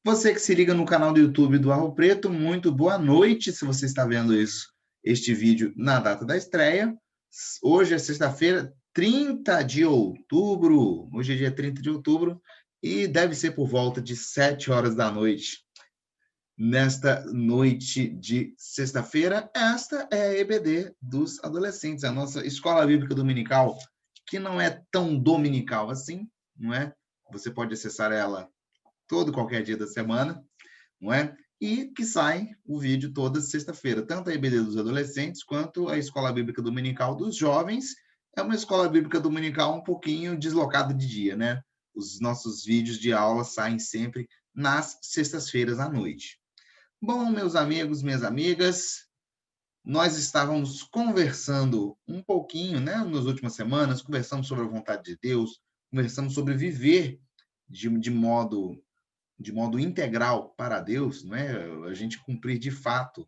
Você que se liga no canal do YouTube do Arro Preto, muito boa noite, se você está vendo este vídeo na data da estreia. Hoje é sexta-feira, 30 de outubro. Hoje é dia 30 de outubro e deve ser por volta de 7 horas da noite. Nesta noite de sexta-feira, esta é a EBD dos adolescentes, a nossa escola bíblica dominical, que não é tão dominical assim, não é? Você pode acessar ela todo qualquer dia da semana, não é? E que sai o vídeo toda sexta-feira, tanto a EBD dos adolescentes quanto a Escola Bíblica Dominical dos jovens. É uma escola bíblica dominical um pouquinho deslocada de dia, né? Os nossos vídeos de aula saem sempre nas sextas-feiras à noite. Bom, meus amigos, minhas amigas, nós estávamos conversando um pouquinho, né, nas últimas semanas, conversamos sobre a vontade de Deus, conversamos sobre viver de modo integral para Deus, não é? A gente cumprir de fato,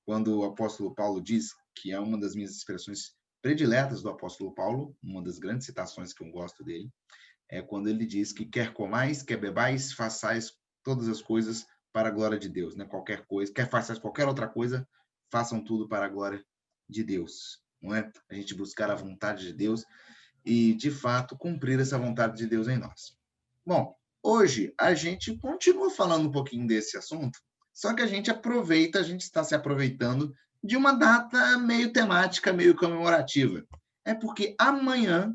quando o apóstolo Paulo diz, que é uma das minhas expressões prediletas do apóstolo Paulo, uma das grandes citações que eu gosto dele, é quando ele diz que quer comais, quer bebais, façais todas as coisas para a glória de Deus, né? Qualquer coisa, quer façais qualquer outra coisa, façam tudo para a glória de Deus, não é? A gente buscar a vontade de Deus e, de fato, cumprir essa vontade de Deus em nós. Bom, hoje a gente continua falando um pouquinho desse assunto, só que a gente está se aproveitando de uma data meio temática, meio comemorativa. É porque amanhã,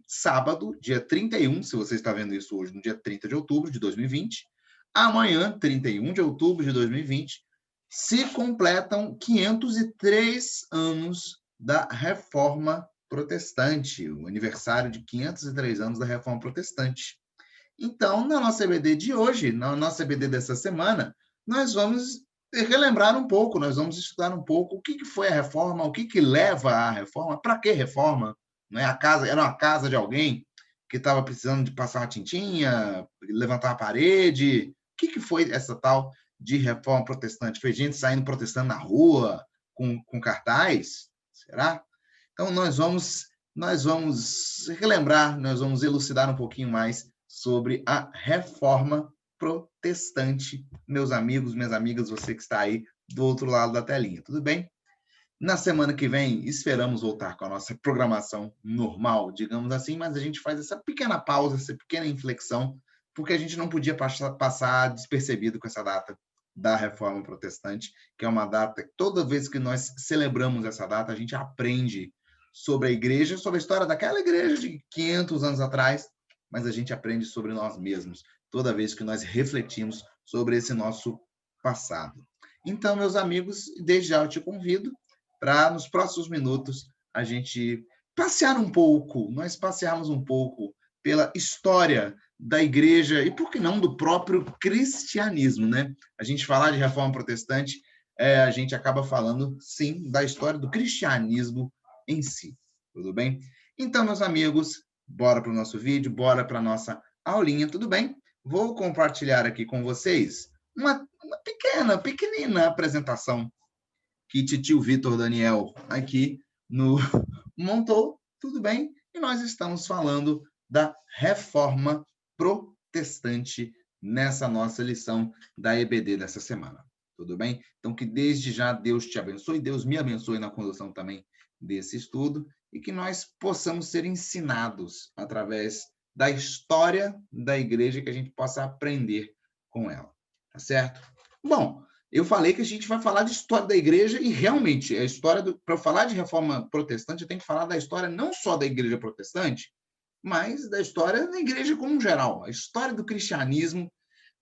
sábado, dia 31, se você está vendo isso hoje, no dia 30 de outubro de 2020, amanhã, 31 de outubro de 2020, se completam 503 anos da Reforma Protestante, o aniversário de 503 anos da Reforma Protestante. Então, na nossa EBD de hoje, na nossa EBD dessa semana, nós vamos relembrar um pouco, nós vamos estudar um pouco o que foi a reforma, o que leva à reforma, para que reforma? Não é? A casa, era uma casa de alguém que estava precisando de passar uma tintinha, levantar uma parede. O que foi essa tal de reforma protestante? Foi gente saindo protestando na rua, com cartaz? Será? Então, nós vamos relembrar, nós vamos elucidar um pouquinho mais sobre a reforma protestante, meus amigos, minhas amigas, você que está aí do outro lado da telinha, tudo bem? Na semana que vem, esperamos voltar com a nossa programação normal, digamos assim, mas a gente faz essa pequena pausa, essa pequena inflexão, porque a gente não podia passar despercebido com essa data da Reforma Protestante, que é uma data que toda vez que nós celebramos essa data, a gente aprende sobre a igreja, sobre a história daquela igreja de 500 anos atrás, mas a gente aprende sobre nós mesmos, toda vez que nós refletimos sobre esse nosso passado. Então, meus amigos, desde já eu te convido para, nos próximos minutos, a gente passear um pouco, nós passearmos um pouco pela história da igreja e, por que não, do próprio cristianismo, né? A gente falar de reforma protestante, a gente acaba falando, sim, da história do cristianismo em si, tudo bem? Então, meus amigos, bora para o nosso vídeo, bora para a nossa aulinha, tudo bem? Vou compartilhar aqui com vocês uma pequenina apresentação que titio Vitor Daniel aqui no montou, tudo bem? E nós estamos falando da reforma protestante nessa nossa lição da EBD dessa semana, tudo bem? Então, que desde já Deus te abençoe, Deus me abençoe na condução também desse estudo e que nós possamos ser ensinados através da história da igreja, que a gente possa aprender com ela, tá certo? Bom, eu falei que a gente vai falar de história da igreja e realmente a história para falar de reforma protestante, eu tenho que falar da história não só da igreja protestante, mas da história da igreja como geral, a história do cristianismo,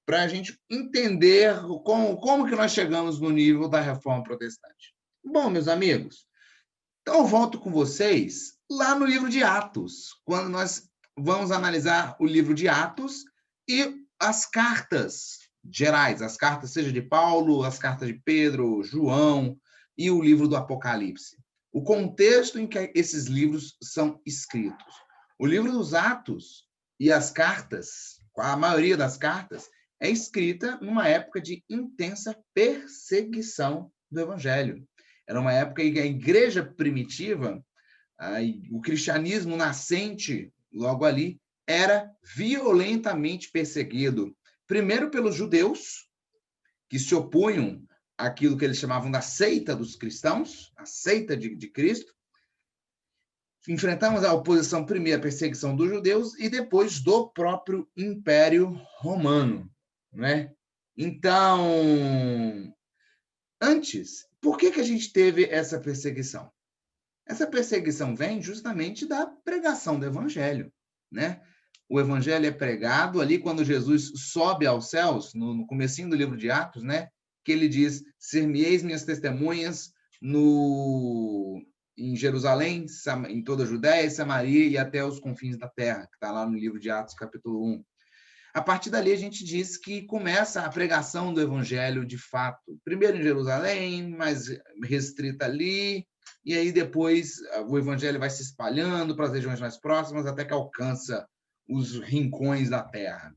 para a gente entender como que nós chegamos no nível da reforma protestante. Bom, meus amigos, então eu volto com vocês lá no livro de Atos, quando nós vamos analisar o livro de Atos e as cartas gerais, as cartas seja de Paulo, as cartas de Pedro, João e o livro do Apocalipse. O contexto em que esses livros são escritos. O livro dos Atos e as cartas, a maioria das cartas, é escrita numa época de intensa perseguição do evangelho. Era uma época em que a igreja primitiva, o cristianismo nascente logo ali, era violentamente perseguido. Primeiro pelos judeus, que se opunham àquilo que eles chamavam da seita dos cristãos, a seita de Cristo. Enfrentamos a oposição, primeiro, a perseguição dos judeus e depois do próprio Império Romano, né? Então, antes, por que a gente teve essa perseguição? Essa perseguição vem justamente da pregação do evangelho, né? O evangelho é pregado ali quando Jesus sobe aos céus, no comecinho do livro de Atos, né? Que ele diz: ser-me-eis minhas testemunhas em Jerusalém, em toda a Judéia, Samaria e até os confins da terra, que está lá no livro de Atos, capítulo 1. A partir dali, a gente diz que começa a pregação do evangelho de fato. Primeiro em Jerusalém, mais restrita ali, e aí depois o evangelho vai se espalhando para as regiões mais próximas, até que alcança os rincões da terra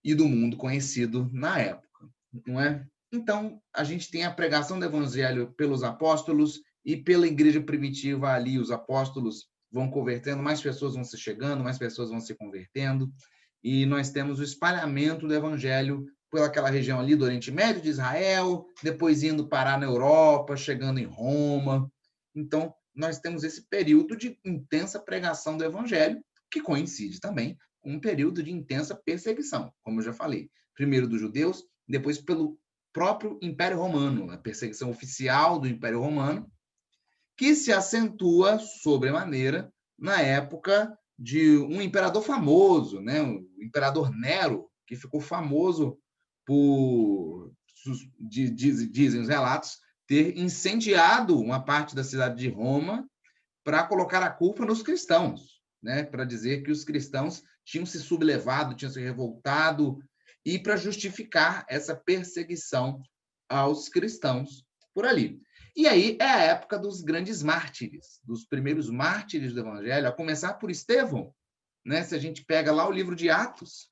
e do mundo conhecido na época, não é? Então, a gente tem a pregação do evangelho pelos apóstolos e pela igreja primitiva ali, os apóstolos vão convertendo, mais pessoas vão se chegando, mais pessoas vão se convertendo, e nós temos o espalhamento do evangelho pelaquela região ali do Oriente Médio, de Israel, depois indo parar na Europa, chegando em Roma. Então, nós temos esse período de intensa pregação do evangelho, que coincide também com um período de intensa perseguição, como eu já falei. Primeiro dos judeus, depois pelo próprio Império Romano, a perseguição oficial do Império Romano, que se acentua sobremaneira na época de um imperador famoso, né? O imperador Nero, que ficou famoso por, dizem os relatos, ter incendiado uma parte da cidade de Roma para colocar a culpa nos cristãos, né? Para dizer que os cristãos tinham se sublevado, tinham se revoltado, e para justificar essa perseguição aos cristãos por ali. E aí é a época dos grandes mártires, dos primeiros mártires do evangelho, a começar por Estevão, né? Se a gente pega lá o livro de Atos,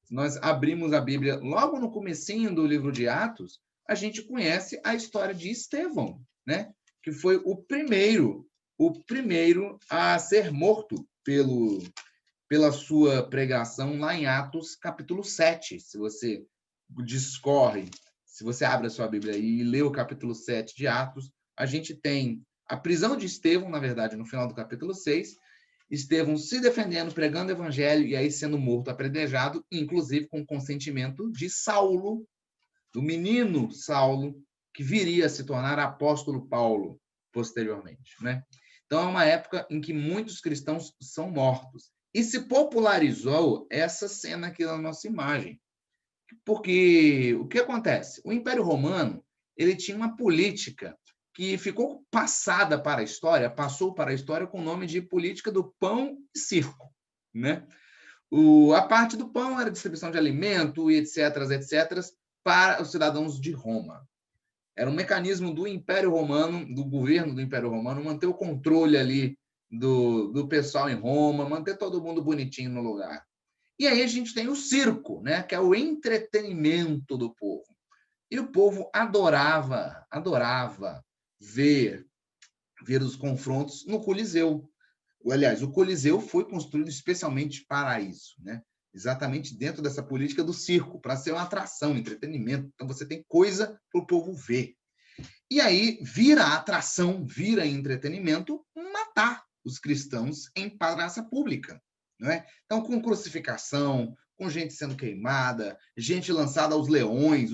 nós abrimos a Bíblia logo no comecinho do livro de Atos, a gente conhece a história de Estevão, né? Que foi o primeiro a ser morto pela sua pregação lá em Atos, capítulo 7. Se você discorre, se você abre a sua Bíblia e lê o capítulo 7 de Atos, a gente tem a prisão de Estevão, na verdade, no final do capítulo 6, Estevão se defendendo, pregando o evangelho e aí sendo morto, apedrejado, inclusive com consentimento de Saulo, do menino Saulo, que viria a se tornar apóstolo Paulo posteriormente, né? Então, é uma época em que muitos cristãos são mortos. E se popularizou essa cena aqui na nossa imagem. Porque o que acontece? O Império Romano ele tinha uma política que ficou passada para a história, passou para a história com o nome de política do pão e circo, né? A parte do pão era distribuição de alimento, etc., etc., para os cidadãos de Roma. Era um mecanismo do Império Romano, do governo do Império Romano, manter o controle ali do pessoal em Roma, manter todo mundo bonitinho no lugar. E aí a gente tem o circo, né, que é o entretenimento do povo. E o povo adorava ver os confrontos no Coliseu. Aliás, o Coliseu foi construído especialmente para isso, né? Exatamente dentro dessa política do circo, para ser uma atração, entretenimento. Então, você tem coisa para o povo ver. E aí vira atração, vira entretenimento, matar os cristãos em praça pública. Não é? Então, com crucificação, com gente sendo queimada, gente lançada aos leões,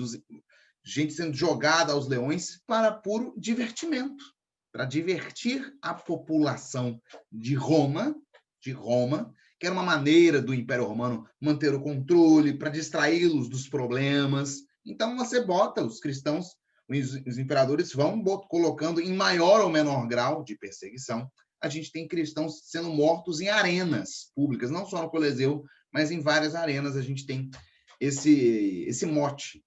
gente sendo jogada aos leões para puro divertimento, para divertir a população de Roma, que era uma maneira do Império Romano manter o controle, para distraí-los dos problemas. Então, você bota os cristãos, os imperadores vão colocando em maior ou menor grau de perseguição. A gente tem cristãos sendo mortos em arenas públicas, não só no Coliseu, mas em várias arenas a gente tem esse mote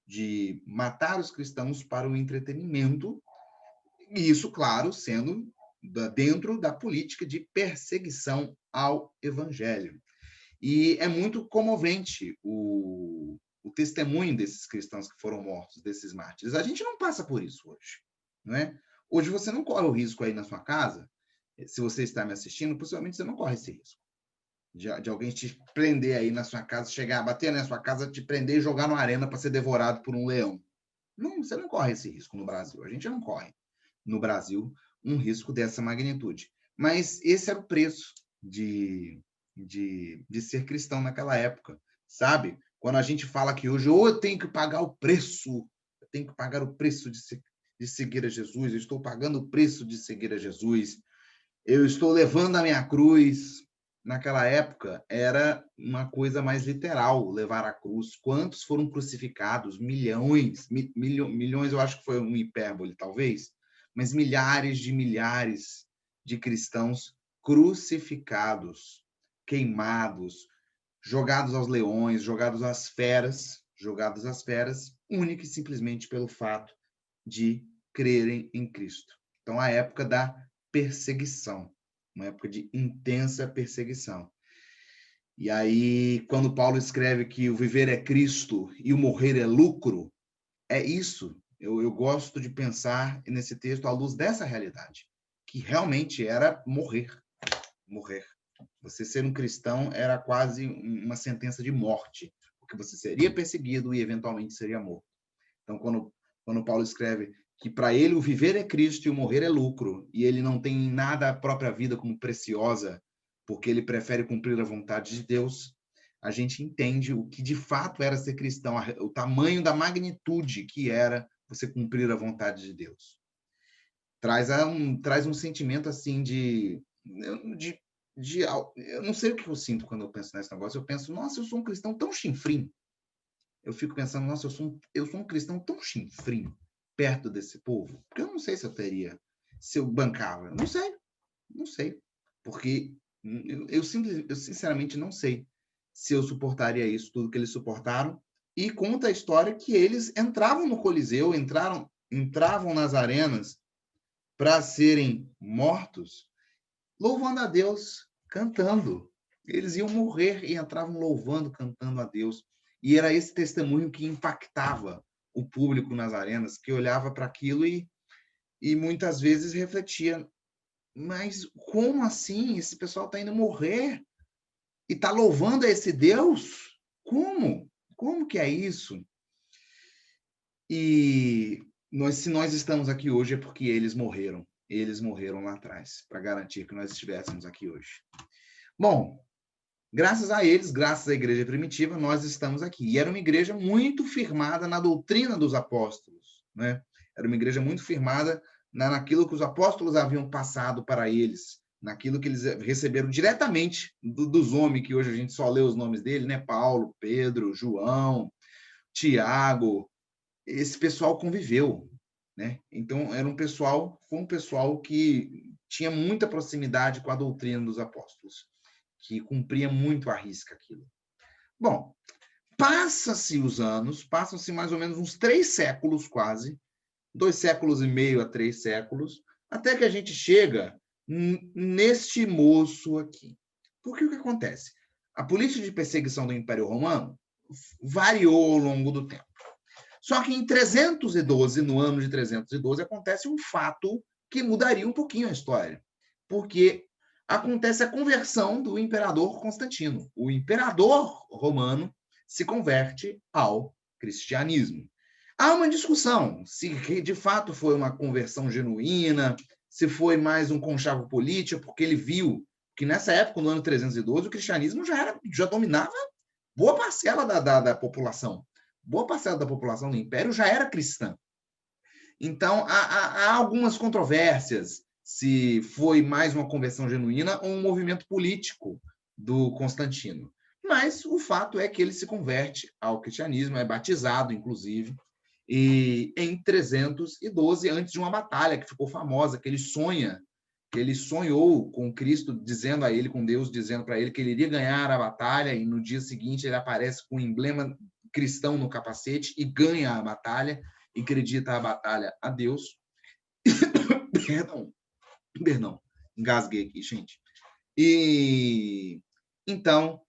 de matar os cristãos para o entretenimento, e isso, claro, sendo dentro da política de perseguição ao evangelho. E é muito comovente o testemunho desses cristãos que foram mortos, desses mártires. A gente não passa por isso hoje, não é? Hoje você não corre o risco aí na sua casa, se você está me assistindo, possivelmente você não corre esse risco. de alguém te prender aí na sua casa, chegar, bater na sua casa, te prender e jogar numa arena para ser devorado por um leão. Não, você não corre esse risco no Brasil. A gente não corre no Brasil um risco dessa magnitude. Mas esse era o preço de ser cristão naquela época, sabe? Quando a gente fala que hoje, ou eu tenho que pagar o preço, eu tenho que pagar o preço de seguir a Jesus, eu estou pagando o preço de seguir a Jesus, eu estou levando a minha cruz. Naquela época era uma coisa mais literal, levar a cruz. Quantos foram crucificados? Milhões, milhões, eu acho que foi um hipérbole, talvez, mas milhares de cristãos crucificados, queimados, jogados aos leões, jogados às feras, única e simplesmente pelo fato de crerem em Cristo. Então, a época da perseguição, uma época de intensa perseguição. E aí, quando Paulo escreve que o viver é Cristo e o morrer é lucro, é isso. Eu gosto de pensar nesse texto à luz dessa realidade, que realmente era morrer. Morrer. Você ser um cristão era quase uma sentença de morte, porque você seria perseguido e eventualmente seria morto. Então, quando Paulo escreve que para ele o viver é Cristo e o morrer é lucro, e ele não tem nada a própria vida como preciosa, porque ele prefere cumprir a vontade de Deus, a gente entende o que de fato era ser cristão, o tamanho da magnitude que era você cumprir a vontade de Deus. Traz um sentimento assim eu não sei o que eu sinto quando eu penso nesse negócio. Eu penso, nossa, eu sou um cristão tão chinfrim. Eu fico pensando, nossa, eu sou um cristão tão chinfrim perto desse povo, porque eu não sei se eu teria, se eu bancava. Não sei. Porque eu sinceramente não sei se eu suportaria isso, tudo que eles suportaram. E conta a história que eles entravam no Coliseu, entravam nas arenas para serem mortos, louvando a Deus, cantando. Eles iam morrer e entravam louvando, cantando a Deus. E era esse testemunho que impactava o público nas arenas, que olhava para aquilo e muitas vezes refletia, mas como assim? Esse pessoal está indo morrer e está louvando a esse Deus? Como? Como que é isso? E se nós estamos aqui hoje é porque eles morreram. Eles morreram lá atrás, para garantir que nós estivéssemos aqui hoje. Bom, graças a eles, graças à igreja primitiva, nós estamos aqui. E era uma igreja muito firmada na doutrina dos apóstolos, né? Era uma igreja muito firmada naquilo que os apóstolos haviam passado para eles, naquilo que eles receberam diretamente dos homens, que hoje a gente só lê os nomes dele, né? Paulo, Pedro, João, Tiago. Esse pessoal conviveu, né? Então, foi um pessoal que tinha muita proximidade com a doutrina dos apóstolos, que cumpria muito à risca aquilo. Bom, passa-se os anos, passam-se mais ou menos uns 3 séculos quase, 2 séculos e meio a 3 séculos, até que a gente chega neste moço aqui. Porque o que acontece? A política de perseguição do Império Romano variou ao longo do tempo. Só que em 312, no ano de 312, acontece um fato que mudaria um pouquinho a história. Porque acontece a conversão do imperador Constantino. O imperador romano se converte ao cristianismo. Há uma discussão se de fato foi uma conversão genuína, se foi mais um conchavo político, porque ele viu que nessa época, no ano 312, o cristianismo já dominava boa parcela da população. Boa parcela da população do Império já era cristã. Então, há algumas controvérsias se foi mais uma conversão genuína ou um movimento político do Constantino. Mas o fato é que ele se converte ao cristianismo, é batizado, inclusive, e em 312, antes de uma batalha que ficou famosa, que ele sonhou com Cristo, dizendo a ele, com Deus, dizendo para ele que ele iria ganhar a batalha, e no dia seguinte ele aparece com um emblema cristão no capacete e ganha a batalha, e acredita a batalha a Deus. Perdão, engasguei aqui, gente. E então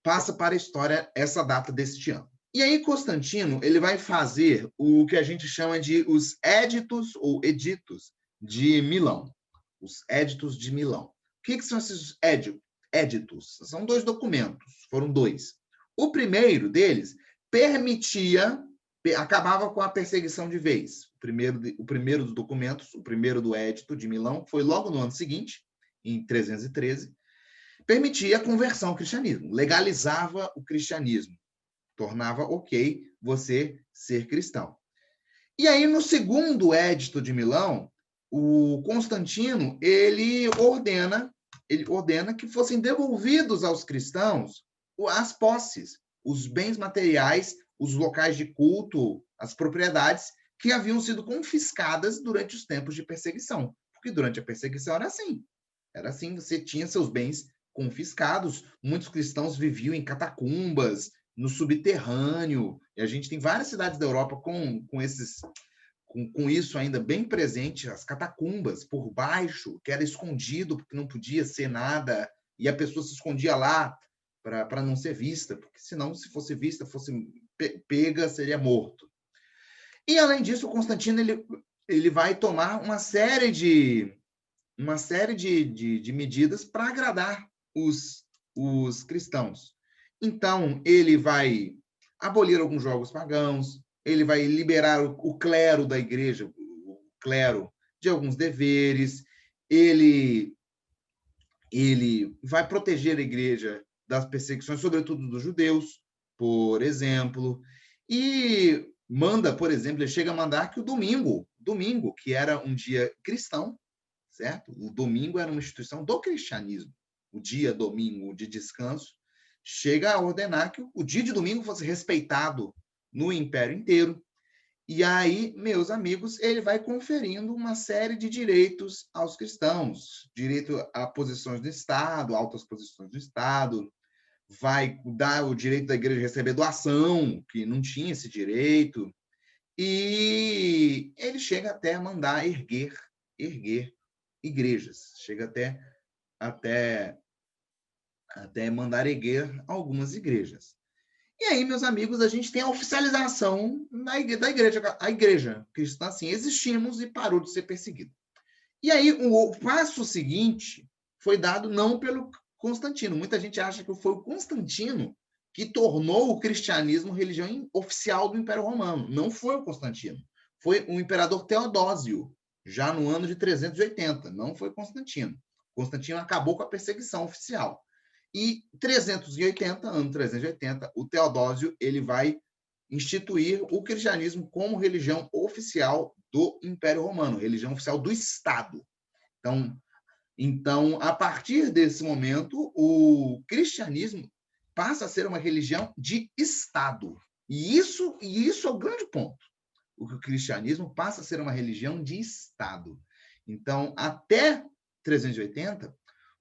passa para a história essa data deste ano. E aí Constantino ele vai fazer o que a gente chama de os éditos ou editos de Milão. Os éditos de Milão. O que são esses éditos. São 2 documentos, foram 2. O primeiro deles permitia, acabava com a perseguição de vez. O primeiro dos documentos, o primeiro do Édito de Milão, foi logo no ano seguinte, em 313, permitia a conversão ao cristianismo, legalizava o cristianismo, tornava ok você ser cristão. E aí, no segundo Édito de Milão, o Constantino ele ordena que fossem devolvidos aos cristãos as posses, os bens materiais, os locais de culto, as propriedades que haviam sido confiscadas durante os tempos de perseguição. Porque durante a perseguição era assim. Era assim, você tinha seus bens confiscados. Muitos cristãos viviam em catacumbas, no subterrâneo. E a gente tem várias cidades da Europa com isso ainda bem presente, as catacumbas por baixo, que era escondido, porque não podia ser nada, e a pessoa se escondia lá para não ser vista, porque senão, se fosse vista, fosse pega, seria morto. E, além disso, o Constantino ele vai tomar uma série de medidas para agradar os cristãos. Então, ele vai abolir alguns jogos pagãos, ele vai liberar o clero da igreja, o clero de alguns deveres, ele vai proteger a igreja das perseguições, sobretudo dos judeus, por exemplo, e manda, por exemplo, ele chega a mandar que o domingo, que era um dia cristão, certo? O domingo era uma instituição do cristianismo, o dia domingo de descanso, chega a ordenar que o dia de domingo fosse respeitado no império inteiro. E aí, meus amigos, ele vai conferindo uma série de direitos aos cristãos, direito a posições do Estado, altas posições do Estado, vai dar o direito da igreja receber doação, que não tinha esse direito, e ele chega até a mandar erguer igrejas, chega até mandar erguer algumas igrejas. E aí, meus amigos, a gente tem a oficialização da igreja. A igreja cristã, assim, existimos e parou de ser perseguido. E aí, o passo seguinte foi dado não pelo Constantino. Muita gente acha que foi o Constantino que tornou o cristianismo religião oficial do Império Romano. Não foi o Constantino. Foi o imperador Teodósio, já no ano de 380. Não foi Constantino. Constantino acabou com a perseguição oficial. E 380, ano 380, o Teodósio ele vai instituir o cristianismo como religião oficial do Império Romano, religião oficial do Estado. Então, a partir desse momento, o cristianismo passa a ser uma religião de Estado. E isso é o grande ponto. O cristianismo passa a ser uma religião de Estado. Então, até 380,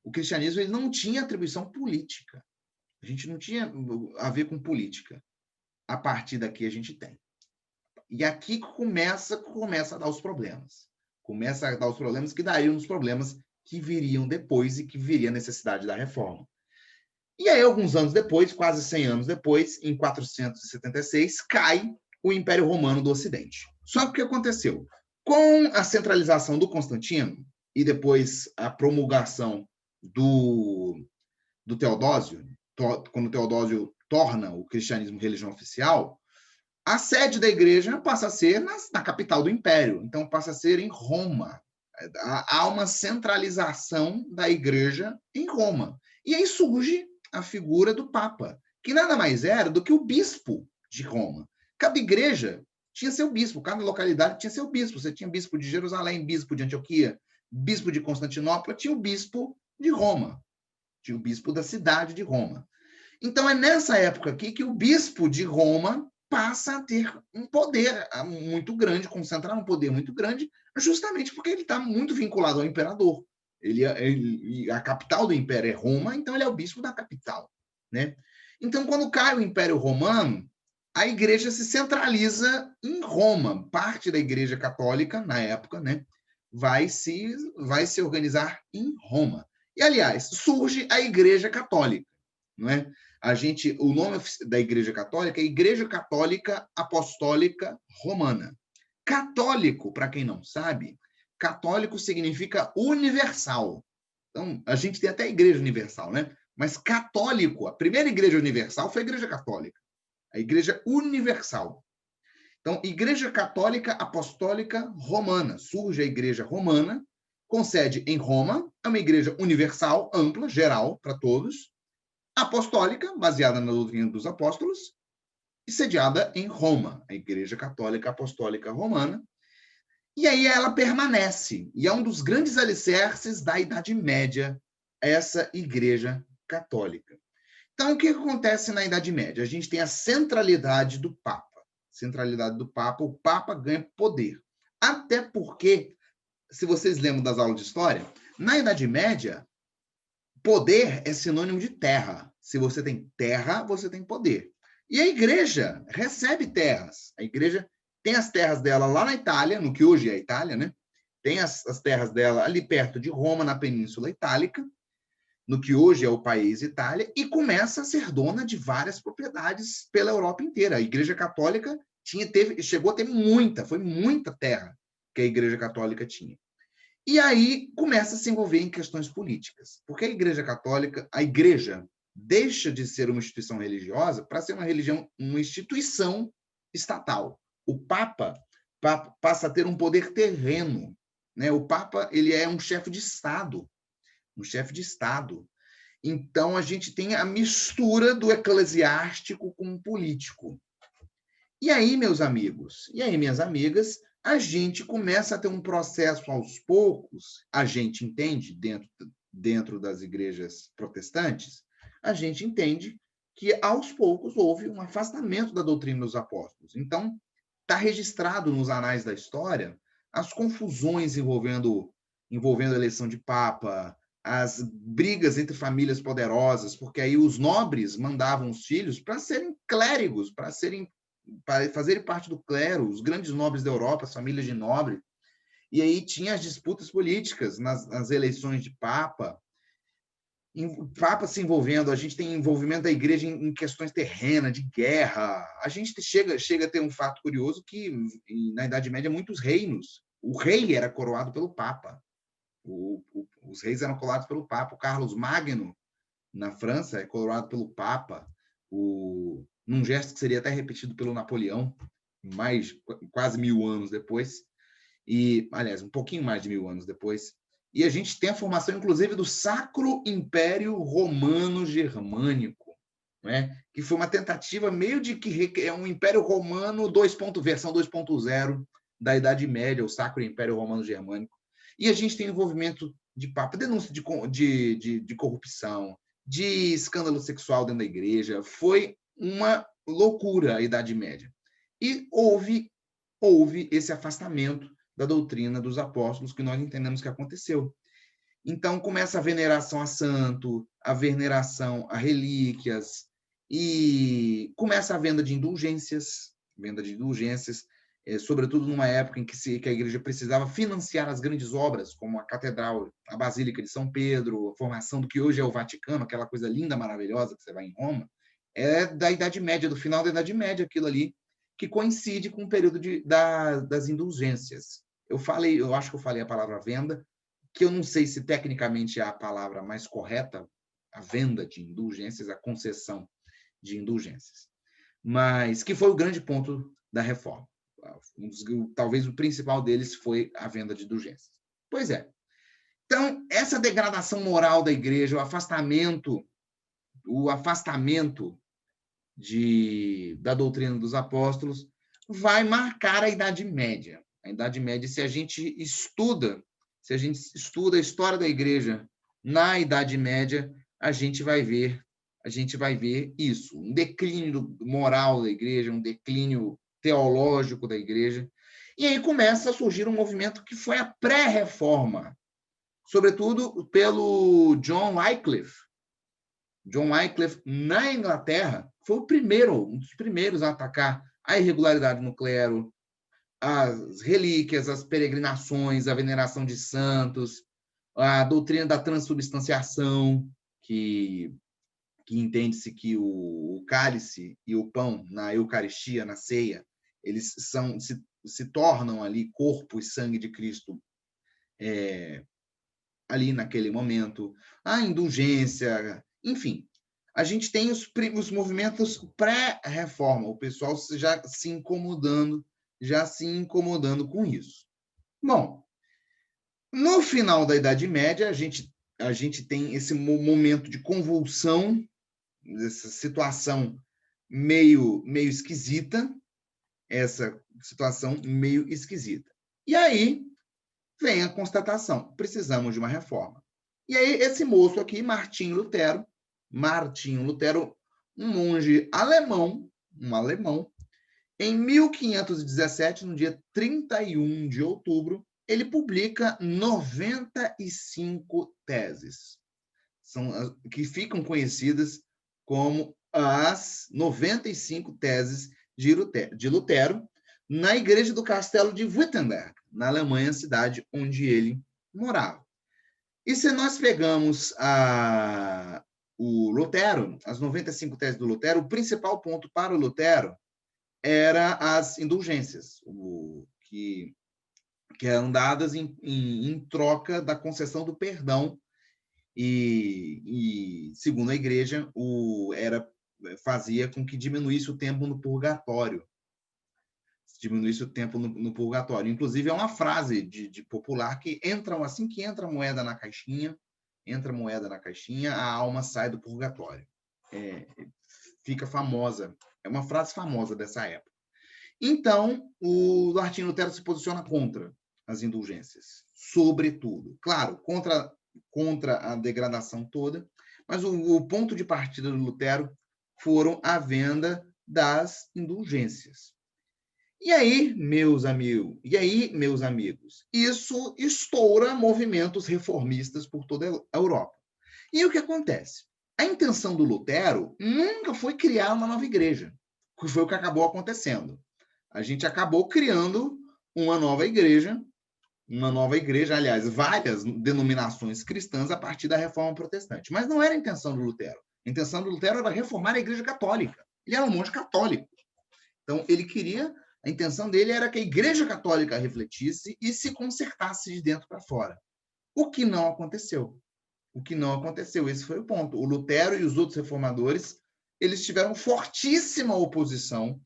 o cristianismo ele não tinha atribuição política. A gente não tinha a ver com política. A partir daqui a gente tem. E aqui começa a dar os problemas. Começa a dar os problemas que dariam os problemas que viriam depois e que viria a necessidade da reforma. E aí, alguns anos depois, quase 100 anos depois, em 476, cai o Império Romano do Ocidente. Só que o que aconteceu? Com a centralização do Constantino e depois a promulgação do Teodósio, quando Teodósio torna o cristianismo religião oficial, a sede da igreja passa a ser na capital do império, então passa a ser em Roma. Há uma centralização da igreja em Roma. E aí surge a figura do Papa, que nada mais era do que o bispo de Roma. Cada igreja tinha seu bispo, cada localidade tinha seu bispo. Você tinha bispo de Jerusalém, bispo de Antioquia, bispo de Constantinopla, tinha o bispo de Roma, tinha o bispo da cidade de Roma. Então é nessa época aqui que o bispo de Roma passa a ter um poder muito grande, concentrar um poder muito grande, justamente porque ele está muito vinculado ao imperador. A capital do império é Roma, então ele é o bispo da capital, né? Então, quando cai o Império Romano, a igreja se centraliza em Roma. Parte da igreja católica, na época, né, vai se organizar em Roma. E, aliás, surge a Igreja Católica, não é? O nome da Igreja Católica é Igreja Católica Apostólica Romana. Católico, para quem não sabe, católico significa universal. Então, a gente tem até a Igreja Universal, né? Mas católico, a primeira Igreja Universal foi a Igreja Católica, a Igreja Universal. Então, Igreja Católica Apostólica Romana. Surge a Igreja Romana, com sede em Roma, é uma igreja universal, ampla, geral, para todos, apostólica, baseada na doutrina dos apóstolos, e sediada em Roma, a Igreja Católica Apostólica Romana. E aí ela permanece, e é um dos grandes alicerces da Idade Média, essa Igreja Católica. Então, o que acontece na Idade Média? A gente tem a centralidade do Papa. Centralidade do Papa, o Papa ganha poder. Até porque, se vocês lembram das aulas de história, na Idade Média, poder é sinônimo de terra. Se você tem terra, você tem poder. E a igreja recebe terras. A igreja tem as terras dela lá na Itália, no que hoje é a Itália, né? Tem as terras dela ali perto de Roma, na Península Itálica, no que hoje é o país Itália, e começa a ser dona de várias propriedades pela Europa inteira. A Igreja Católica chegou a ter foi muita terra que a Igreja Católica tinha. E aí começa a se envolver em questões políticas, porque a Igreja Católica, a Igreja deixa de ser uma instituição religiosa para ser uma instituição estatal. O Papa passa a ter um poder terreno, né? O Papa, ele é um chefe de Estado, um chefe de Estado. Então, a gente tem a mistura do eclesiástico com o político. E aí, meus amigos, e aí, minhas amigas, a gente começa a ter um processo aos poucos, a gente entende, dentro das igrejas protestantes, a gente entende que, aos poucos, houve um afastamento da doutrina dos apóstolos. Então, está registrado nos anais da história as confusões envolvendo a eleição de papa, as brigas entre famílias poderosas, porque aí os nobres mandavam os filhos para serem clérigos, para fazerem parte do clero, os grandes nobres da Europa, as famílias de nobre. E aí tinha as disputas políticas nas eleições de papa, Papa se envolvendo, a gente tem envolvimento da igreja em questões terrenas, de guerra. A gente chega a ter um fato curioso que, na Idade Média, muitos reinos, o rei era coroado pelo Papa. Os reis eram coroados pelo Papa. O Carlos Magno, na França, é coroado pelo Papa, num gesto que seria até repetido pelo Napoleão, quase 1000 anos depois. E, aliás, um pouquinho mais de 1000 anos depois. E a gente tem a formação, inclusive, do Sacro Império Romano Germânico, né? Que foi uma tentativa meio de que é um Império Romano versão 2.0 da Idade Média, o Sacro Império Romano Germânico. E a gente tem envolvimento de papa, denúncia de corrupção, de escândalo sexual dentro da igreja. Foi uma loucura a Idade Média. E houve esse afastamento da doutrina dos apóstolos, que nós entendemos que aconteceu. Então, começa a veneração a santo, a veneração a relíquias, e começa a venda de indulgências, sobretudo numa época em que a igreja precisava financiar as grandes obras, como a catedral, a Basílica de São Pedro, a formação do que hoje é o Vaticano, aquela coisa linda, maravilhosa que você vai em Roma, é da Idade Média, do final da Idade Média, aquilo ali, que coincide com o período das indulgências. Eu acho que eu falei a palavra venda, que eu não sei se tecnicamente é a palavra mais correta, a venda de indulgências, a concessão de indulgências, mas que foi o grande ponto da reforma. Talvez o principal deles foi a venda de indulgências. Pois é. Então, essa degradação moral da igreja, o afastamento da doutrina dos apóstolos, vai marcar a Idade Média. A Idade Média, se a gente estuda a história da igreja na Idade Média, a gente vai ver isso, um declínio moral da igreja, um declínio teológico da igreja. E aí começa a surgir um movimento que foi a pré-reforma, sobretudo pelo John Wycliffe. John Wycliffe, na Inglaterra, foi um dos primeiros a atacar a irregularidade no clero, as relíquias, as peregrinações, a veneração de santos, a doutrina da transubstanciação, que entende-se que o cálice e o pão na Eucaristia, na ceia, eles se tornam ali corpo e sangue de Cristo ali naquele momento, a indulgência, enfim. A gente tem os movimentos pré-reforma, o pessoal já se incomodando com isso. Bom, no final da Idade Média, a gente tem esse momento de convulsão, essa situação meio esquisita, essa situação meio esquisita. E aí vem a constatação, precisamos de uma reforma. E aí esse moço aqui, Martinho Lutero, um monge alemão, em 1517, no dia 31 de outubro, ele publica 95 teses, que ficam conhecidas como as 95 teses de Lutero, na igreja do castelo de Wittenberg, na Alemanha, cidade onde ele morava. E se nós pegamos o Lutero, as 95 teses do Lutero, o principal ponto para o Lutero era as indulgências, que eram dadas em troca da concessão do perdão, e segundo a igreja, fazia com que diminuísse o tempo no purgatório. Inclusive, é uma frase de popular que assim que entra a moeda na caixinha, a alma sai do purgatório. Fica famosa. É uma frase famosa dessa época. Então, o Martinho Lutero se posiciona contra as indulgências, sobretudo. Claro, contra a degradação toda, mas o ponto de partida do Lutero foram a venda das indulgências. E aí, meus amigos, isso estoura movimentos reformistas por toda a Europa. E o que acontece? A intenção do Lutero nunca foi criar uma nova igreja, que foi o que acabou acontecendo. A gente acabou criando uma nova igreja, aliás, várias denominações cristãs a partir da Reforma Protestante. Mas não era a intenção do Lutero. A intenção do Lutero era reformar a Igreja Católica. Ele era um monge católico. Então, a intenção dele era que a Igreja Católica refletisse e se consertasse de dentro para fora. O que não aconteceu. Esse foi o ponto. O Lutero e os outros reformadores, eles tiveram fortíssima oposição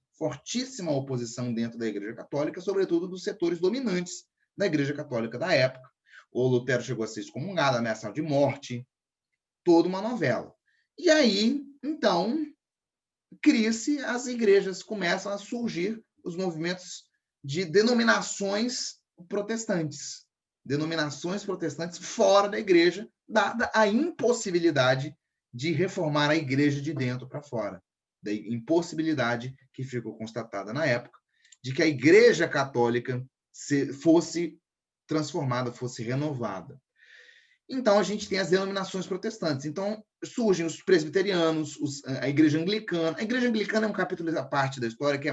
dentro da Igreja Católica, sobretudo dos setores dominantes da Igreja Católica da época. O Lutero chegou a ser excomungado, ameaçado de morte, toda uma novela. E aí, então, cria-se as igrejas, começam a surgir os movimentos de denominações protestantes fora da igreja, dada a impossibilidade de reformar a igreja de dentro para fora. Da impossibilidade que ficou constatada na época de que a Igreja Católica fosse transformada, fosse renovada. Então, a gente tem as denominações protestantes. Então, surgem os presbiterianos, a Igreja Anglicana. A Igreja Anglicana é um capítulo à parte da história que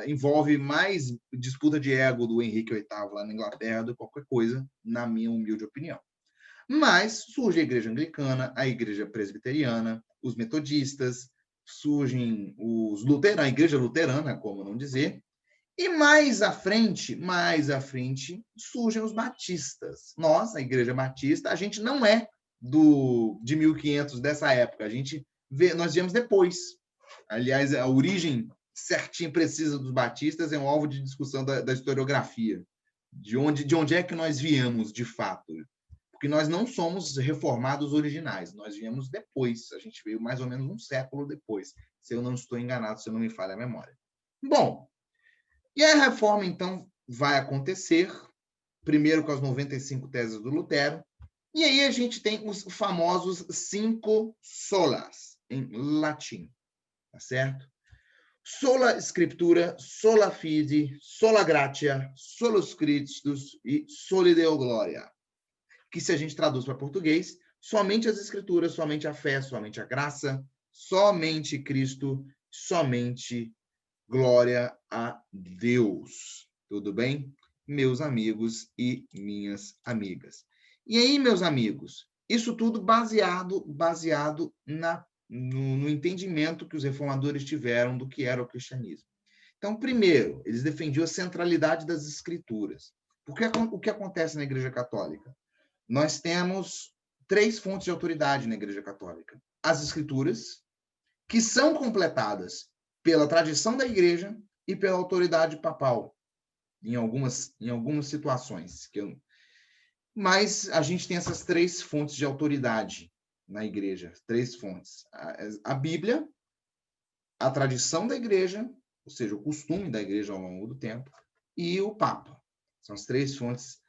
envolve mais disputa de ego do Henrique VIII lá na Inglaterra do que qualquer coisa, na minha humilde opinião. Mas surge a Igreja Anglicana, a Igreja Presbiteriana, os metodistas, surgem os luteranos, a Igreja Luterana, como não dizer, e mais à frente, surgem os batistas. Nós, a Igreja Batista, a gente não é de 1500 dessa época, nós viemos depois. Aliás, a origem certinha e precisa dos batistas é um alvo de discussão da historiografia. De onde é que nós viemos, de fato? Porque nós não somos reformados originais, nós viemos depois, a gente veio mais ou menos um século depois, se eu não estou enganado, se eu não me falha a memória. Bom, e a reforma, então, vai acontecer, primeiro com as 95 teses do Lutero, e aí a gente tem os famosos 5 solas, em latim, tá certo? Sola Scriptura, sola fide, sola gratia, solus Christus e soli Deo gloria. Que, se a gente traduz para português, somente as Escrituras, somente a fé, somente a graça, somente Cristo, somente glória a Deus. Tudo bem? Meus amigos e minhas amigas. E aí, meus amigos, isso tudo baseado no entendimento que os reformadores tiveram do que era o cristianismo. Então, primeiro, eles defendiam a centralidade das Escrituras. Porque o que acontece na Igreja Católica? nós temos 3 fontes de autoridade na Igreja Católica. As Escrituras, que são completadas pela tradição da Igreja e pela autoridade papal, em algumas situações. Mas a gente tem essas 3 fontes de autoridade na Igreja, 3 fontes. A Bíblia, a tradição da Igreja, ou seja, o costume da Igreja ao longo do tempo, e o Papa. São as 3 fontes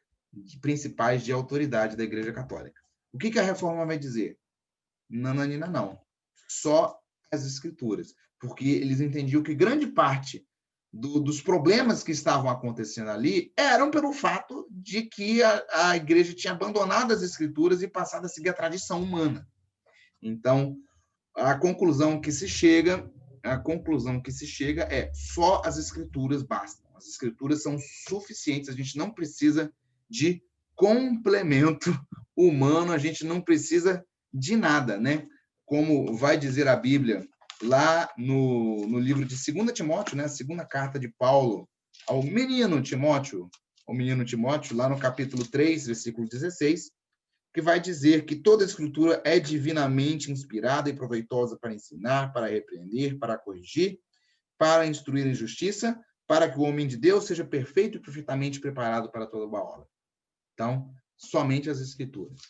principais de autoridade da Igreja Católica. O que a Reforma vai dizer? Nananina, não. Só as Escrituras. Porque eles entendiam que grande parte dos problemas que estavam acontecendo ali eram pelo fato de que a Igreja tinha abandonado as Escrituras e passado a seguir a tradição humana. Então, a conclusão que se chega é só as Escrituras bastam. As Escrituras são suficientes, a gente não precisa de complemento humano, a gente não precisa de nada, né? Como vai dizer a Bíblia lá no livro de 2 Timóteo, né? A segunda carta de Paulo ao menino Timóteo, lá no capítulo 3, versículo 16, que vai dizer que toda a Escritura é divinamente inspirada e proveitosa para ensinar, para repreender, para corrigir, para instruir em justiça, para que o homem de Deus seja perfeito e perfeitamente preparado para toda boa obra. Então, somente as Escrituras.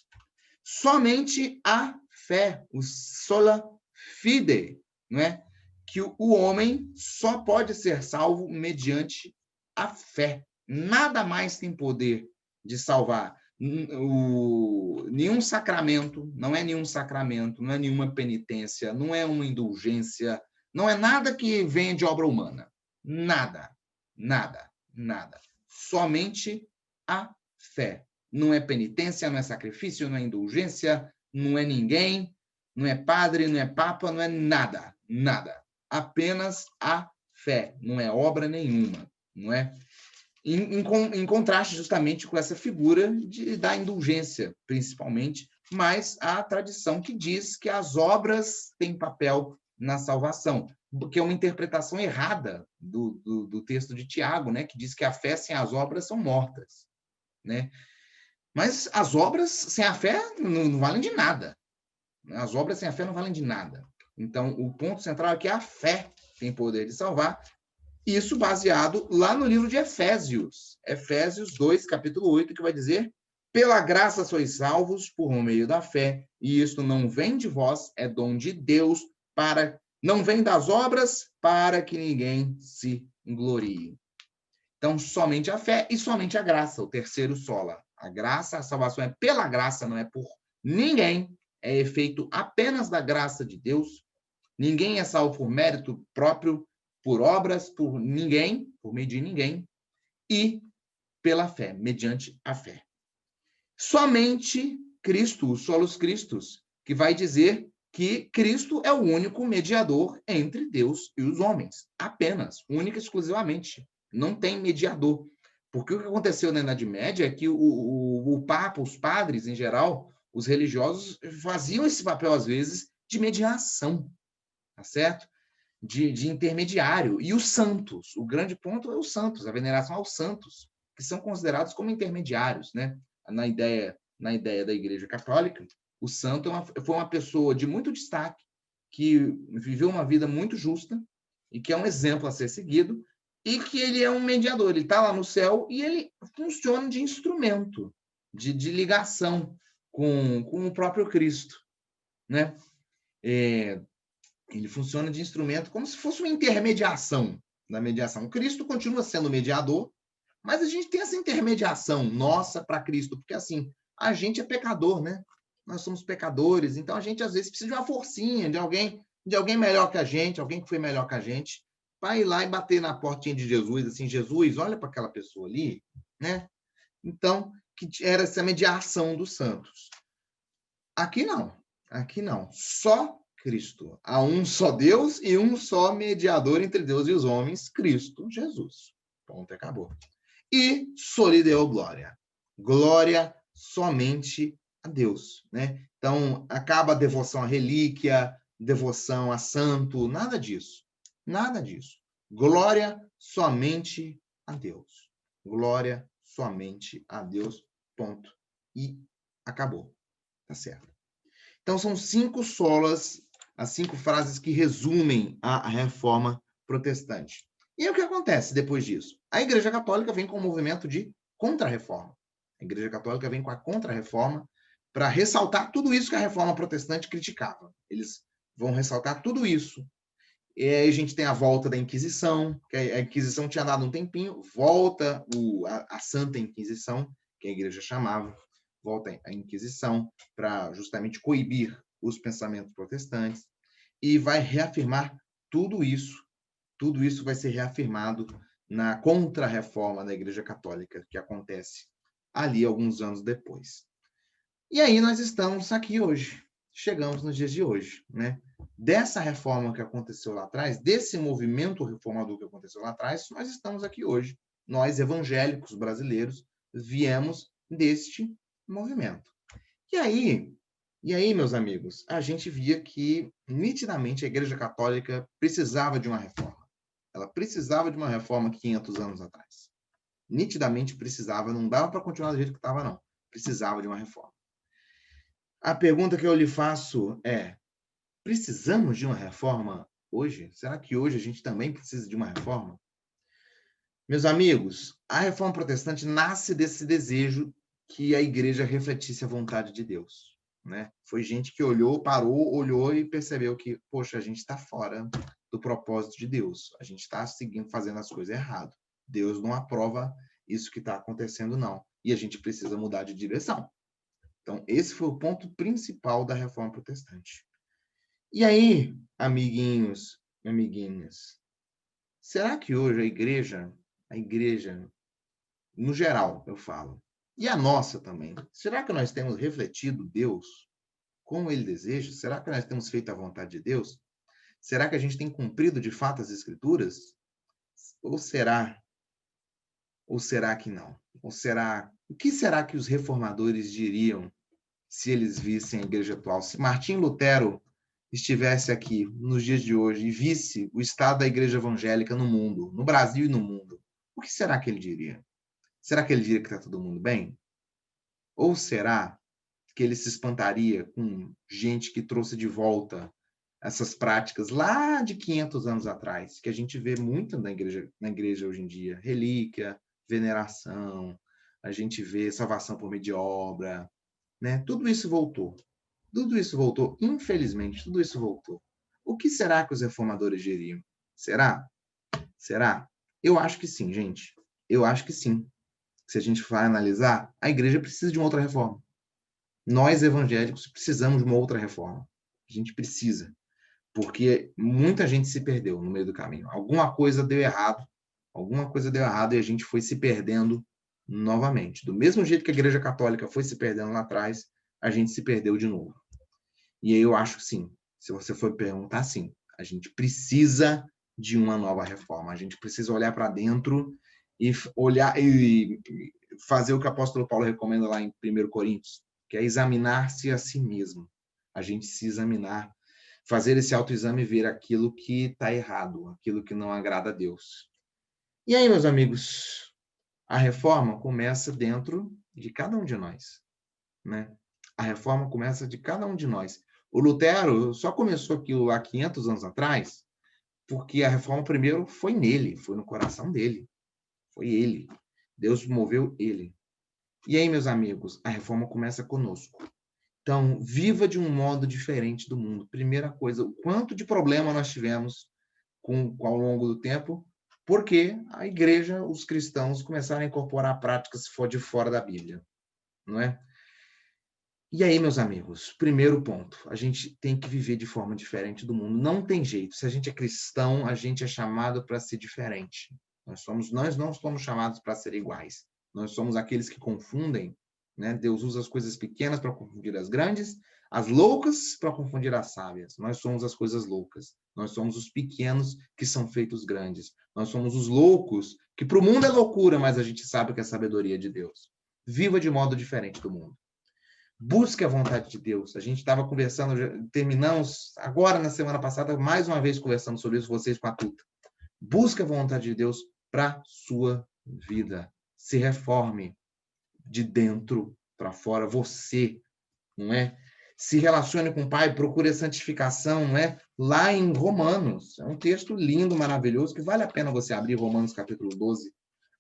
Somente a fé, o sola fide, não é? Que o homem só pode ser salvo mediante a fé. Nada mais tem poder de salvar. Nenhum sacramento, não é nenhum sacramento, não é nenhuma penitência, não é uma indulgência, não é nada que venha de obra humana. Nada, nada, nada. Somente a fé. Não é penitência, não é sacrifício, não é indulgência, não é ninguém, não é padre, não é papa, não é nada, nada. Apenas a fé, não é obra nenhuma, não é? Em contraste justamente com essa figura da indulgência, principalmente, mas a tradição que diz que as obras têm papel na salvação, que é uma interpretação errada do texto de Tiago, né, que diz que a fé sem as obras são mortas, né? Mas as obras sem a fé não valem de nada. As obras sem a fé não valem de nada. Então, o ponto central é que a fé tem poder de salvar. Isso baseado lá no livro de Efésios. Efésios 2, capítulo 8, que vai dizer: pela graça sois salvos por meio da fé, e isto não vem de vós, é dom de Deus, não vem das obras, para que ninguém se glorie. Então, somente a fé e somente a graça, o terceiro sola. A graça, a salvação é pela graça, não é por ninguém. É efeito apenas da graça de Deus. Ninguém é salvo por mérito próprio, por obras, por ninguém, por meio de ninguém. E pela fé, mediante a fé. Somente Cristo, o solos Christus, que vai dizer que Cristo é o único mediador entre Deus e os homens. Apenas, única e exclusivamente. Não tem mediador. Porque o que aconteceu na Idade Média é que o Papa, os padres em geral, os religiosos, faziam esse papel, às vezes, de mediação, tá certo? De intermediário. E os santos, o grande ponto é os santos, a veneração aos santos, que são considerados como intermediários, né? Na ideia da Igreja Católica, o santo foi uma pessoa de muito destaque, que viveu uma vida muito justa e que é um exemplo a ser seguido, e que ele é um mediador, ele está lá no céu e ele funciona de instrumento, de ligação com o próprio Cristo, né? Ele funciona de instrumento como se fosse uma intermediação da mediação. Cristo continua sendo mediador, mas a gente tem essa intermediação nossa para Cristo, porque assim, a gente é pecador, né? Nós somos pecadores, então a gente às vezes precisa de uma forcinha, de alguém melhor que a gente, alguém que foi melhor que a gente, para ir lá e bater na portinha de Jesus, assim, Jesus, olha para aquela pessoa ali, né? Então, que era essa mediação dos santos. Aqui não. Só Cristo. Há um só Deus e um só mediador entre Deus e os homens, Cristo Jesus. Ponto, acabou. E soli Deo glória. Glória somente a Deus, né? Então, acaba a devoção à relíquia, devoção a santo, nada disso. Nada disso. Glória somente a Deus. Glória somente a Deus, ponto. E Acabou. Tá certo. Então, são 5 solas, as 5 frases que resumem a reforma protestante. E aí, o que acontece depois disso? A Igreja Católica vem com o movimento de contra-reforma. A Igreja Católica vem com a contra-reforma para ressaltar tudo isso que a reforma protestante criticava. Eles vão ressaltar tudo isso. E aí a gente tem a volta da Inquisição, que a Inquisição tinha dado um tempinho, volta a Santa Inquisição, que a igreja chamava, volta a Inquisição para justamente coibir os pensamentos protestantes, e vai reafirmar tudo isso vai ser reafirmado na Contra-Reforma da Igreja Católica, que acontece ali alguns anos depois. E aí nós estamos aqui hoje, chegamos nos dias de hoje, né? Dessa reforma que aconteceu lá atrás, desse movimento reformador que aconteceu lá atrás, nós estamos aqui hoje. Nós, evangélicos brasileiros, viemos deste movimento. E aí, meus amigos, a gente via que, nitidamente, a Igreja Católica precisava de uma reforma. Ela precisava de uma reforma 500 anos atrás. Nitidamente precisava, não dava para continuar do jeito que estava, não. Precisava de uma reforma. A pergunta que eu lhe faço é: precisamos de uma reforma hoje? Será que hoje a gente também precisa de uma reforma? Meus amigos, a reforma protestante nasce desse desejo que a igreja refletisse a vontade de Deus, né? Foi gente que parou, olhou e percebeu que, poxa, a gente está fora do propósito de Deus. A gente está fazendo as coisas errado. Deus não aprova isso que está acontecendo, não. E a gente precisa mudar de direção. Então, esse foi o ponto principal da reforma protestante. E aí, amiguinhos e amiguinhas, será que hoje a igreja, no geral, eu falo, e a nossa também, será que nós temos refletido Deus como Ele deseja? Será que nós temos feito a vontade de Deus? Será que a gente tem cumprido de fato as Escrituras? Ou será que não? O que será que os reformadores diriam se eles vissem a igreja atual? Se Martim Lutero estivesse aqui nos dias de hoje e visse o estado da igreja evangélica no mundo, no Brasil e no mundo, o que será que ele diria? Será que ele diria que está todo mundo bem? Ou será que ele se espantaria com gente que trouxe de volta essas práticas lá de 500 anos atrás, que a gente vê muito na igreja hoje em dia? Relíquia, veneração, a gente vê salvação por meio de obra, né? Tudo isso voltou. Infelizmente, tudo isso voltou. O que será que os reformadores diriam? Será? Eu acho que sim, gente. Eu acho que sim. Se a gente for analisar, a igreja precisa de uma outra reforma. Nós, evangélicos, precisamos de uma outra reforma. A gente precisa. Porque muita gente se perdeu no meio do caminho. Alguma coisa deu errado e a gente foi se perdendo novamente. Do mesmo jeito que a Igreja Católica foi se perdendo lá atrás, a gente se perdeu de novo. E aí eu acho que sim. Se você for perguntar, sim. A gente precisa de uma nova reforma. A gente precisa olhar para dentro e olhar e fazer o que o apóstolo Paulo recomenda lá em 1 Coríntios, que é examinar-se a si mesmo. A gente se examinar, fazer esse autoexame e ver aquilo que está errado, aquilo que não agrada a Deus. E aí, meus amigos, a reforma começa dentro de cada um de nós, né? A reforma começa de cada um de nós. O Lutero só começou aquilo há 500 anos atrás porque a reforma primeiro foi nele, foi no coração dele. Foi ele. Deus moveu ele. E aí, meus amigos, a reforma começa conosco. Então, viva de um modo diferente do mundo. Primeira coisa, o quanto de problema nós tivemos ao longo do tempo, porque a igreja, os cristãos, começaram a incorporar práticas de fora da Bíblia, não é? E aí, meus amigos, primeiro ponto, a gente tem que viver de forma diferente do mundo. Não tem jeito. Se a gente é cristão, a gente é chamado para ser diferente. Nós não somos chamados para ser iguais. Nós somos aqueles que confundem, né? Deus usa as coisas pequenas para confundir as grandes, as loucas para confundir as sábias. Nós somos as coisas loucas. Nós somos os pequenos que são feitos grandes. Nós somos os loucos, que para o mundo é loucura, mas a gente sabe que é sabedoria de Deus. Viva de modo diferente do mundo. Busque a vontade de Deus. A gente estava conversando, terminamos agora na semana passada, mais uma vez conversando sobre isso, vocês com a Tuta. Busque a vontade de Deus para sua vida. Se reforme de dentro para fora, você, não é? Se relacione com o Pai, procure a santificação, não é? Lá em Romanos, é um texto lindo, maravilhoso, que vale a pena você abrir Romanos capítulo 12.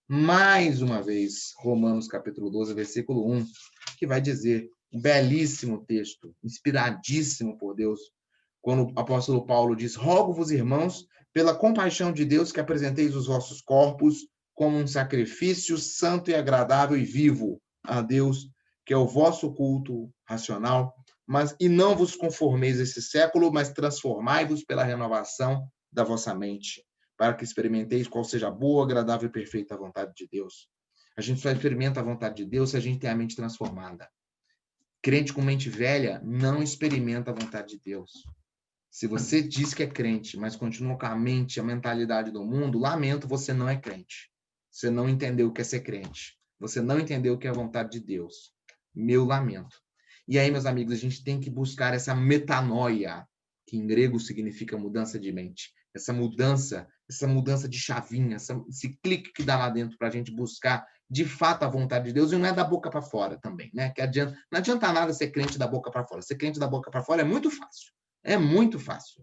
Mais uma vez, Romanos capítulo 12, versículo 1, que vai dizer, um belíssimo texto, inspiradíssimo por Deus, quando o apóstolo Paulo diz, rogo-vos, irmãos, pela compaixão de Deus, que apresenteis os vossos corpos como um sacrifício santo e agradável e vivo a Deus, que é o vosso culto racional, e não vos conformeis a esse século, mas transformai-vos pela renovação da vossa mente, para que experimenteis qual seja a boa, agradável e perfeita vontade de Deus. A gente só experimenta a vontade de Deus se a gente tem a mente transformada. Crente com mente velha não experimenta a vontade de Deus. Se você diz que é crente, mas continua com a mente, a mentalidade do mundo, lamento, você não é crente. Você não entendeu o que é ser crente. Você não entendeu o que é a vontade de Deus. Meu lamento. E aí, meus amigos, a gente tem que buscar essa metanoia, que em grego significa mudança de mente. Essa mudança de chavinha, esse clique que dá lá dentro para a gente buscar de fato a vontade de Deus, e não é da boca para fora também, né? Não adianta nada ser crente da boca para fora. Ser crente da boca para fora é muito fácil. É muito fácil.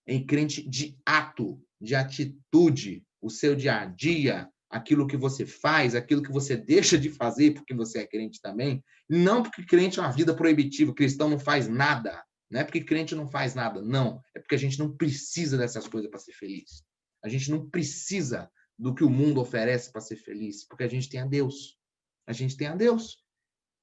É crente de ato, de atitude, o seu dia a dia, aquilo que você faz, aquilo que você deixa de fazer porque você é crente também. Não porque crente é uma vida proibitiva, cristão não faz nada. Não é porque crente não faz nada, não. É porque a gente não precisa dessas coisas para ser feliz. A gente não precisa do que o mundo oferece para ser feliz, porque a gente tem a Deus. A gente tem a Deus.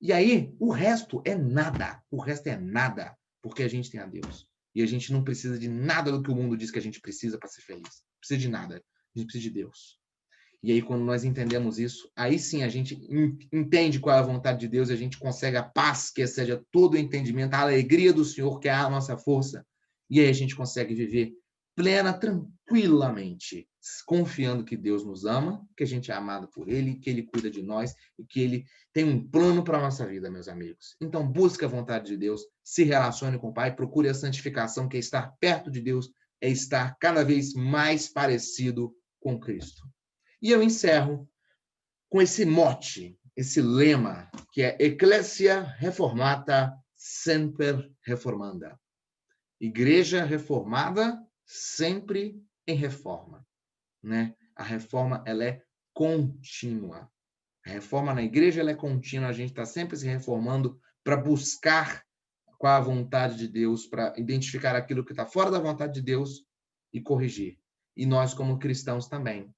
E aí, o resto é nada. O resto é nada, porque a gente tem a Deus. E a gente não precisa de nada do que o mundo diz que a gente precisa para ser feliz. Não precisa de nada. A gente precisa de Deus. E aí, quando nós entendemos isso, aí sim a gente entende qual é a vontade de Deus e a gente consegue a paz que excede todo o entendimento, a alegria do Senhor, que é a nossa força. E aí a gente consegue viver plena, tranquilamente, confiando que Deus nos ama, que a gente é amado por Ele, que Ele cuida de nós e que Ele tem um plano para a nossa vida, meus amigos. Então, busque a vontade de Deus, se relacione com o Pai, procure a santificação, que é estar perto de Deus, é estar cada vez mais parecido com Cristo. E eu encerro com esse mote, esse lema, que é Ecclesia Reformata Semper Reformanda. Igreja reformada sempre em reforma, né? A reforma, ela é contínua. A reforma na igreja, ela é contínua. A gente está sempre se reformando para buscar qual a vontade de Deus, para identificar aquilo que está fora da vontade de Deus e corrigir. E nós, como cristãos, também.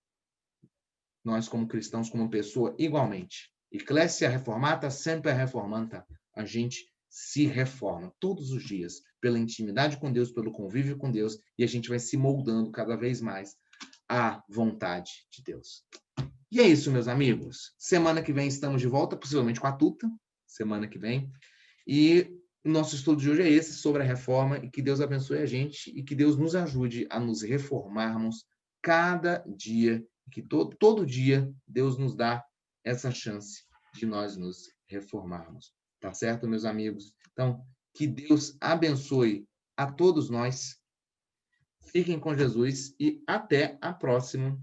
Nós, como cristãos, como pessoa, igualmente. Ecclesia reformata sempre reformanta. A gente se reforma todos os dias, pela intimidade com Deus, pelo convívio com Deus, e a gente vai se moldando cada vez mais à vontade de Deus. E é isso, meus amigos. Semana que vem estamos de volta, possivelmente com a Tuta, semana que vem. E nosso estudo de hoje é esse, sobre a reforma, e que Deus abençoe a gente e que Deus nos ajude a nos reformarmos cada dia, que todo dia Deus nos dá essa chance de nós nos reformarmos. Tá certo, meus amigos? Então, que Deus abençoe a todos nós. Fiquem com Jesus e até a próxima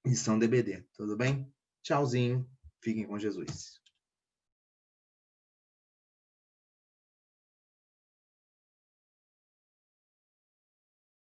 lição DBD. Tudo bem? Tchauzinho. Fiquem com Jesus.